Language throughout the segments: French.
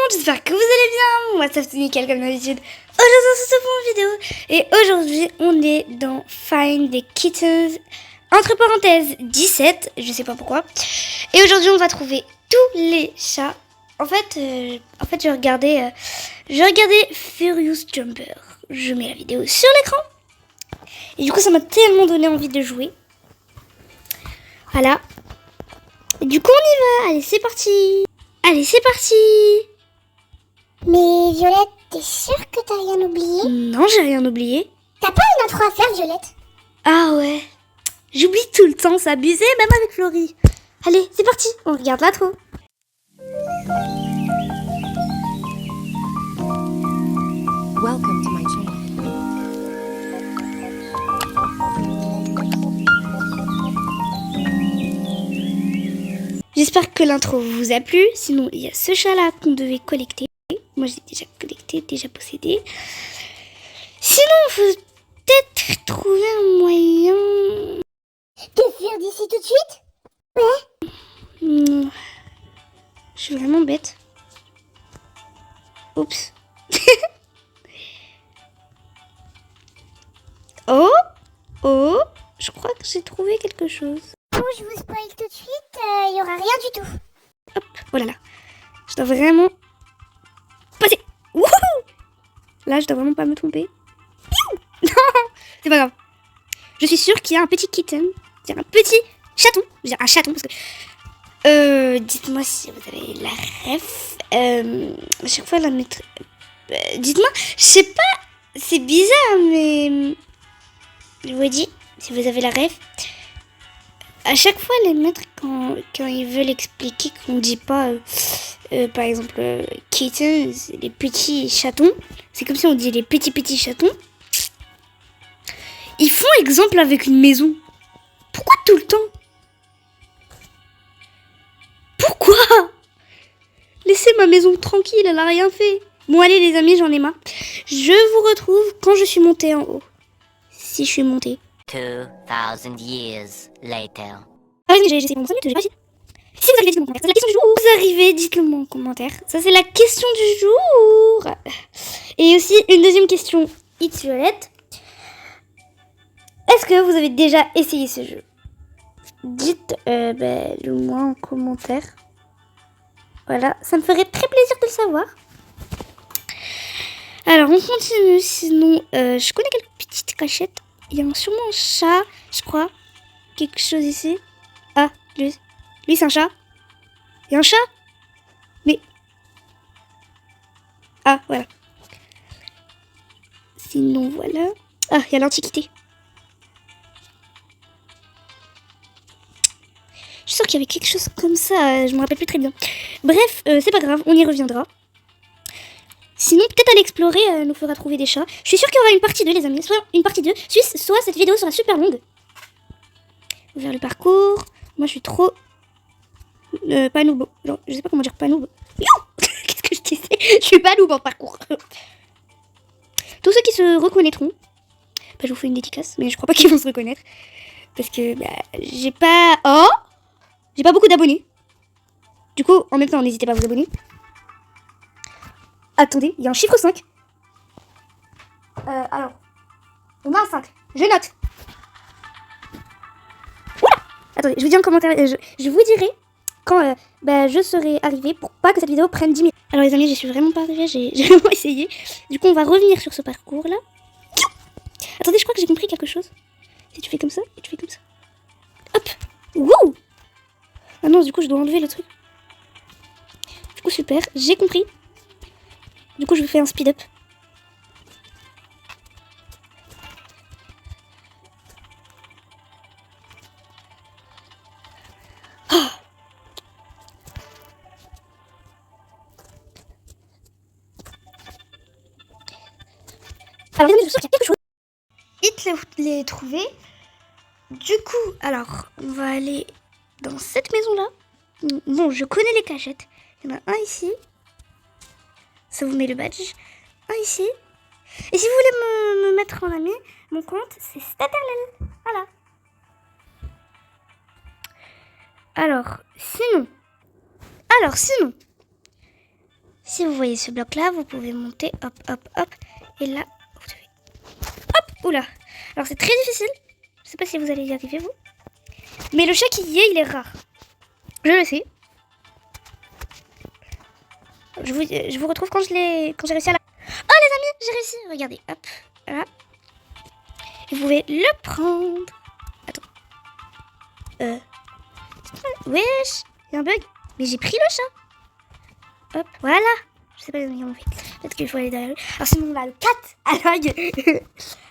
monde, j'espère que vous allez bien. Moi, ça c'est nickel comme d'habitude. Aujourd'hui, on se retrouve pour une vidéo. Et aujourd'hui, on est dans Find the Kittens, entre parenthèses 17, je sais pas pourquoi. Et aujourd'hui, on va trouver tous les chats. En fait, je regardais Furious Jumper. Je mets la vidéo sur l'écran. Et du coup, ça m'a tellement donné envie de jouer. Voilà. Et du coup, on y va. Allez, c'est parti. Allez, c'est parti. Mais Violette, t'es sûre que t'as rien oublié? Non, j'ai rien oublié. T'as pas une intro à faire, Violette? Ah ouais. J'oublie tout le temps, c'est abusé, même avec Florie. Allez, c'est parti. On regarde l'intro. Welcome to my channel. J'espère que l'intro vous a plu. Sinon, il y a ce chat-là qu'on devait collecter. Moi, j'ai déjà collecté, déjà possédé. Sinon, il faut peut-être trouver un moyen... De fuir d'ici tout de suite? Ouais. Je suis vraiment bête. Oups. Oh, je crois que j'ai trouvé quelque chose. Bon, je vous spoil tout de suite, y aura rien du tout. Hop, oh là là. Je dois vraiment passer. Wouhou! Là, je dois vraiment pas me tromper. Non, c'est pas grave. Je suis sûre qu'il y a un petit kitten. C'est un petit chaton. Je veux dire un chaton parce que... dites-moi si vous avez la ref. À chaque fois, la mettre... dites-moi, je sais pas, c'est bizarre, mais... Je vous dis, si vous avez la ref... À chaque fois, les maîtres, quand ils veulent expliquer qu'on dit pas, par exemple, kittens, les petits chatons, c'est comme si on dit les petits chatons. Ils font exemple avec une maison. Pourquoi tout le temps? Pourquoi? Laissez ma maison tranquille, elle a rien fait. Bon, allez les amis, j'en ai marre. Je vous retrouve quand je suis montée en haut. Si je suis montée. 2000 years later. Ah oui, j'ai essayé mon 5 minutes, j'ai pas réussi. Si vous arrivez, dites-le en commentaire. C'est la question du jour. Vous arrivez, dites-le moi en commentaire. Ça, c'est la question du jour. Et aussi, une deuxième question. It's Violette. Est-ce que vous avez déjà essayé ce jeu? Dites-le moi en commentaire. Voilà, ça me ferait très plaisir de le savoir. Alors, on continue. Sinon, je connais quelques petites cachettes. Il y a sûrement un chat, je crois. Quelque chose ici. Ah, lui c'est un chat. Il y a un chat. Mais... Ah, voilà. Sinon, voilà. Ah, il y a l'Antiquité. Je suis sûre qu'il y avait quelque chose comme ça. Je me rappelle plus très bien. Bref, c'est pas grave, on y reviendra. Sinon, peut-être aller explorer nous fera trouver des chats. Je suis sûre qu'il y aura une partie 2, les amis. Soit une partie 2, soit cette vidéo sera super longue. Vers le parcours. Moi, je suis trop... pas noob. Genre, je sais pas comment dire pas noob. Qu'est-ce que je disais? Je suis pas noob en parcours. Tous ceux qui se reconnaîtront, je vous fais une dédicace, mais je crois pas qu'ils vont se reconnaître. Parce que j'ai pas... Oh! J'ai pas beaucoup d'abonnés. Du coup, en même temps, n'hésitez pas à vous abonner. Attendez, il y a un chiffre 5. Alors, on a un 5. Je note. Oula! Attendez, je vous dis en commentaire, je vous dirai quand je serai arrivée pour pas que cette vidéo prenne 10 minutes. Alors les amis, je suis vraiment pas arrivée, j'ai vraiment essayé. Du coup, on va revenir sur ce parcours là. Attendez, je crois que j'ai compris quelque chose. Si tu fais comme ça, et tu fais comme ça. Hop! Wouh! Ah non, du coup, je dois enlever le truc. Du coup, super, j'ai compris. Du coup, je vous fais un speed up. Oh. Alors, les amis, je suis sûre qu'il y a quelque chose. Vite les trouver. Du coup, alors, on va aller dans cette maison-là. Bon, je connais les cachettes. Il y en a un ici. Ça vous met le badge. Un ici. Et si vous voulez me mettre en ami, mon compte, c'est Staterlel. Voilà. Alors, sinon, Si vous voyez ce bloc-là, vous pouvez monter, hop, hop, hop. Et là, vous devez... Hop, oula. Alors c'est très difficile. Je sais pas si vous allez y arriver, vous. Mais le chat qui y est, il est rare. Je le sais. Je vous retrouve quand j'ai réussi à la... Oh les amis, j'ai réussi. Regardez, hop, voilà. Et vous pouvez le prendre. Attends. Wesh, il y a un bug. Mais j'ai pris le chat. Hop, voilà. Je sais pas les amis comment on fait. Peut-être qu'il faut aller derrière lui. Alors sinon on a le cat.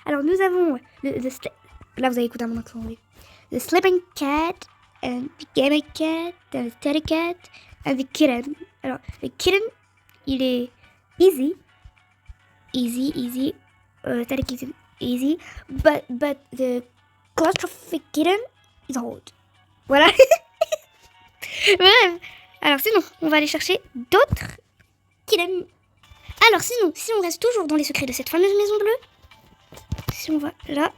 Alors nous avons là vous avez écouté mon accent anglais. The sleeping cat and the gaming cat and the teddy cat and the kitten. Alors le kitten il est easy. Teddy kitten easy. But the claustrophobic kitten is hard. Voilà. Bref. Alors sinon, on va aller chercher d'autres kittens. Alors sinon, si on reste toujours dans les secrets de cette fameuse maison bleue, si on va là,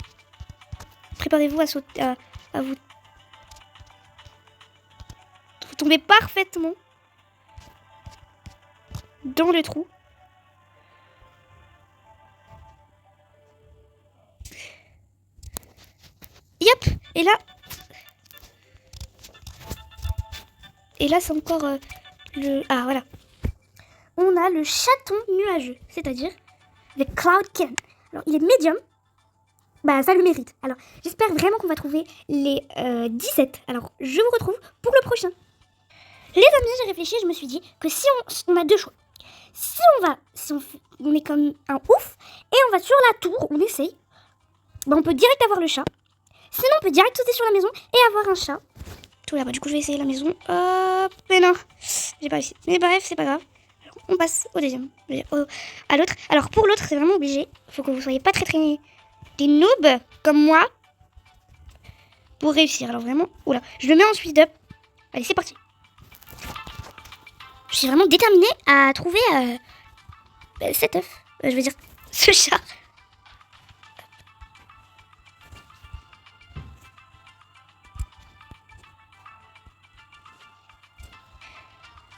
préparez-vous à sauter, à vous tomber parfaitement dans le trou. Yep. Et là, c'est encore le... Ah, voilà. On a le chaton nuageux, c'est-à-dire le Cloud Kitten. Alors, il est médium. Bah, ça le mérite. Alors, j'espère vraiment qu'on va trouver les 17. Alors, je vous retrouve pour le prochain. Les amis, j'ai réfléchi, je me suis dit que si on a deux choix. Si on est comme un ouf, et on va sur la tour, on essaye, bah, on peut direct avoir le chat. Sinon, on peut direct sauter sur la maison et avoir un chat. Tout là-bas, du coup, je vais essayer la maison. Hop, mais non, j'ai pas réussi. Mais bref, c'est pas grave. Alors, on passe au deuxième, à l'autre. Alors, pour l'autre, c'est vraiment obligé. Faut que vous soyez pas très des noobs comme moi pour réussir. Alors vraiment, oula, je le mets en speed up. Allez, c'est parti. Je suis vraiment déterminée à trouver cet œuf. Je veux dire, ce chat.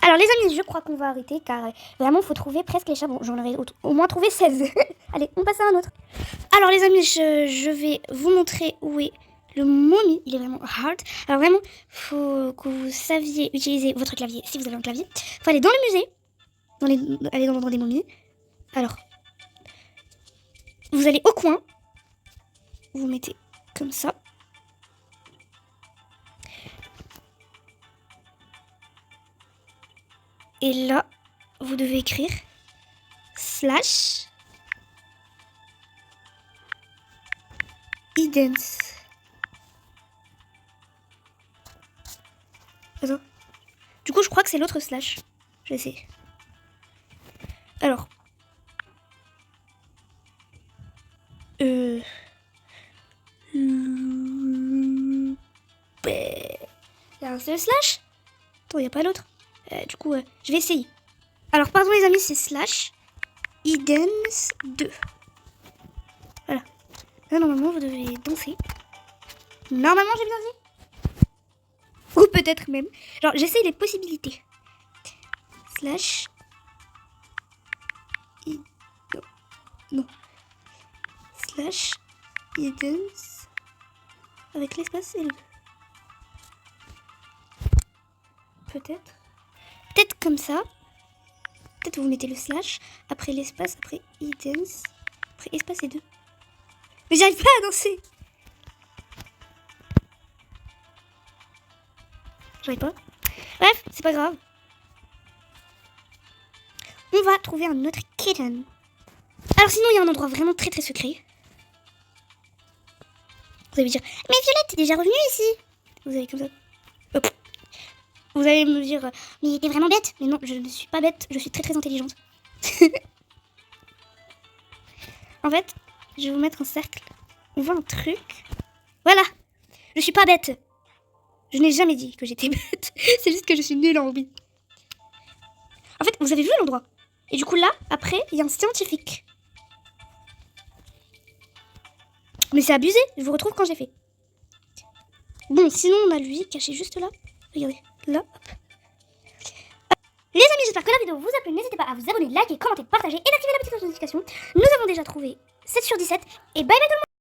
Alors les amis, je crois qu'on va arrêter car vraiment il faut trouver presque les chats. Bon, j'en aurais au moins trouvé 16. Allez, on passe à un autre. Alors les amis, je vais vous montrer où est le momie. Il est vraiment hard. Alors vraiment, faut que vous saviez utiliser votre clavier si vous avez un clavier. Faut aller dans le musée, aller dans l'endroit des momies. Alors, vous allez au coin. Vous mettez comme ça. Et là, vous devez écrire /idens. Attends. Du coup, je crois que c'est l'autre slash. Je vais essayer. Alors. Il y a un seul slash. Attends, il n'y a pas l'autre. Du coup, je vais essayer. Alors, pardon les amis, c'est /idens2. Voilà. Là, normalement, vous devez danser. Normalement, j'ai bien dit. Ou peut-être même. Genre, j'essaye les possibilités. Non. /idens avec l'espace et le... Peut-être comme ça. Peut-être vous mettez le slash, après l'espace, après idens, après espace et 2. Mais j'arrive pas à danser. J'arrive pas. Bref, c'est pas grave. On va trouver un autre kitten. Alors sinon, il y a un endroit vraiment très très secret. Vous allez me dire, mais Violette, t'es déjà revenue ici. Vous allez comme ça. Hop. Vous allez me dire, mais t'es vraiment bête. Mais non, je ne suis pas bête, je suis très très intelligente. En fait, je vais vous mettre un cercle. On voit un truc. Voilà. Je suis pas bête. Je n'ai jamais dit que j'étais bête. C'est juste que je suis nulle en hobby. En fait, vous avez vu l'endroit. Et du coup là, après, il y a un scientifique. Mais c'est abusé. Je vous retrouve quand j'ai fait. Bon, sinon on a lui caché juste là. Regardez. Là, hop. Les amis, j'espère que la vidéo vous a plu. N'hésitez pas à vous abonner, liker, commenter, partager et d'activer la petite notification. Nous avons déjà trouvé 7 sur 17 et bye bye tout le monde.